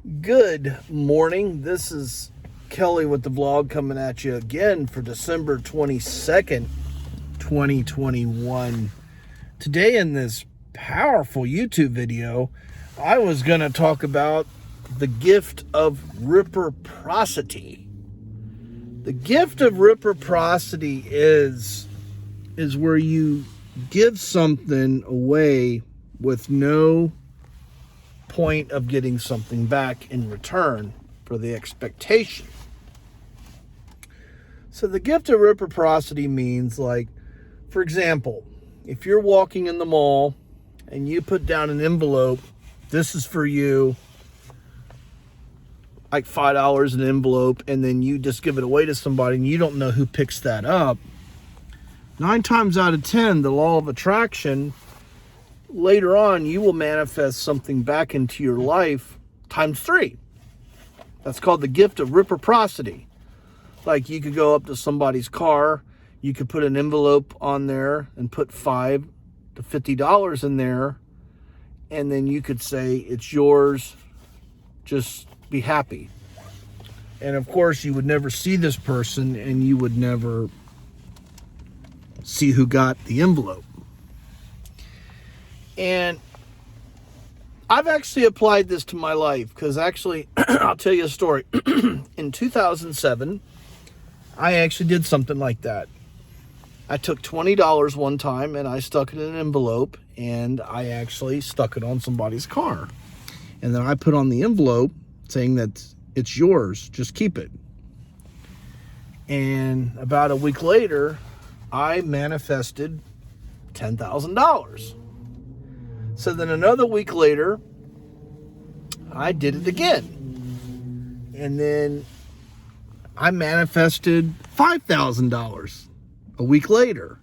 Good morning. This is Kelly with the vlog coming at you again for December 22nd, 2021. Today in this powerful YouTube video, I was going to talk about the gift of reciprocity. The gift of reciprocity is where you give something away with no point of getting something back in return for the expectation. So the gift of reciprocity means, like, for example, if you're walking in the mall and you put down an envelope, this is for you, like $5 an envelope, and then you just give it away to somebody and you don't know who picks that up, 9 times out of 10, the law of attraction, later on, you will manifest something back into your life times 3. That's called the gift of reciprocity. Like, you could go up to somebody's car, you could put an envelope on there and put $5 to $50 in there, and then you could say, it's yours, just be happy. And of course, you would never see this person and you would never see who got the envelope. And I've actually applied this to my life because actually, I'll tell you a story. In 2007, I actually did something like that. I took $20 one time and I stuck it in an envelope and I actually stuck it on somebody's car. And then I put on the envelope saying that it's yours, just keep it. And about a week later, I manifested $10,000. So then another week later, I did it again. And then I manifested $5,000 a week later.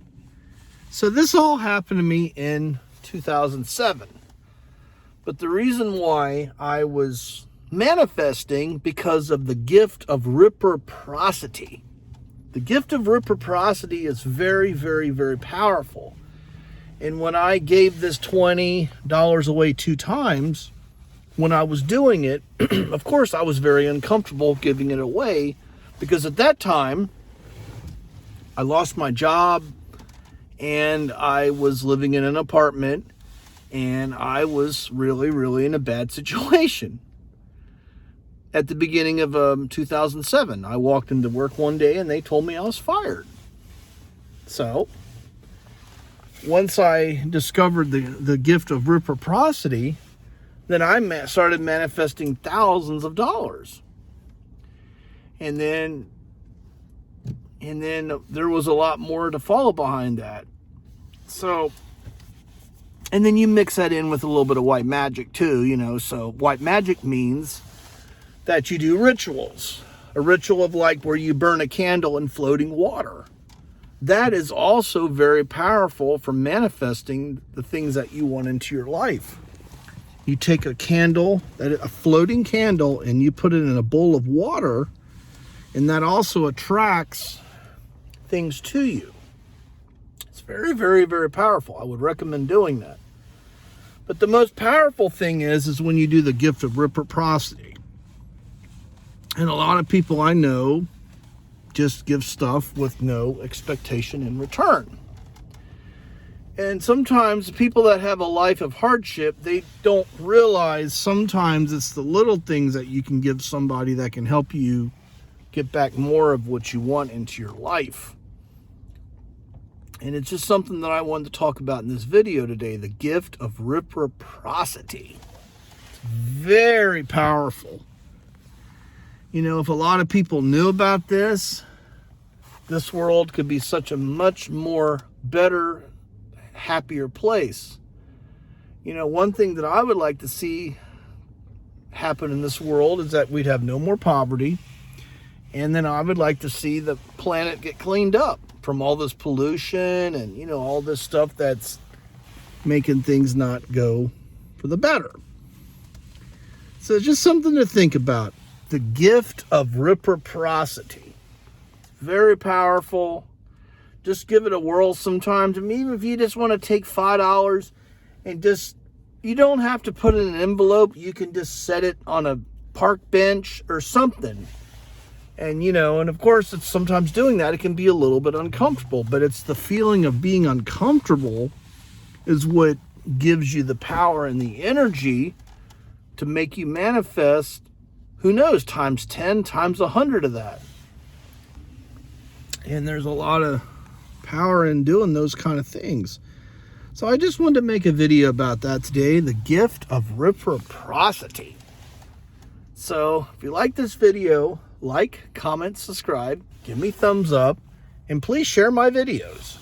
So this all happened to me in 2007. But the reason why I was manifesting, because of the gift of reciprocity. The gift of reciprocity is very, very, very powerful. And when I gave this $20 away 2 times, when I was doing it, of course, I was very uncomfortable giving it away because at that time, I lost my job and I was living in an apartment and I was really, really in a bad situation. At the beginning of 2007, I walked into work one day and they told me I was fired. So once I discovered the gift of reciprocity, then I started manifesting thousands of dollars. And then there was a lot more to follow behind that. So, and then you mix that in with a little bit of white magic too, So white magic means that you do rituals. A ritual of, like, where you burn a candle in floating water. That is also very powerful for manifesting the things that you want into your life. You take a candle, a floating candle, and you put it in a bowl of water, and that also attracts things to you. It's very, very, very powerful. I would recommend doing that. But the most powerful thing is when you do the gift of reciprocity. And a lot of people I know just give stuff with no expectation in return. And sometimes people that have a life of hardship, they don't realize sometimes it's the little things that you can give somebody that can help you get back more of what you want into your life. And it's just something that I wanted to talk about in this video today, the gift of reciprocity. It's very powerful. If a lot of people knew about this world could be such a much more better, happier place. One thing that I would like to see happen in this world is that we'd have no more poverty. And then I would like to see the planet get cleaned up from all this pollution and, all this stuff that's making things not go for the better. So it's just something to think about. The gift of reciprocity. Very powerful. Just give it a whirl sometimes. I mean, even if you just want to take $5 and just, you don't have to put it in an envelope. You can just set it on a park bench or something. And, you know, and of course, it's sometimes doing that, it can be a little bit uncomfortable, but it's the feeling of being uncomfortable is what gives you the power and the energy to make you manifest, who knows, times 10, times 100 of that. And there's a lot of power in doing those kind of things. So I just wanted to make a video about that today, the gift of reciprocity. So if you like this video, like, comment, subscribe, give me thumbs up, and please share my videos.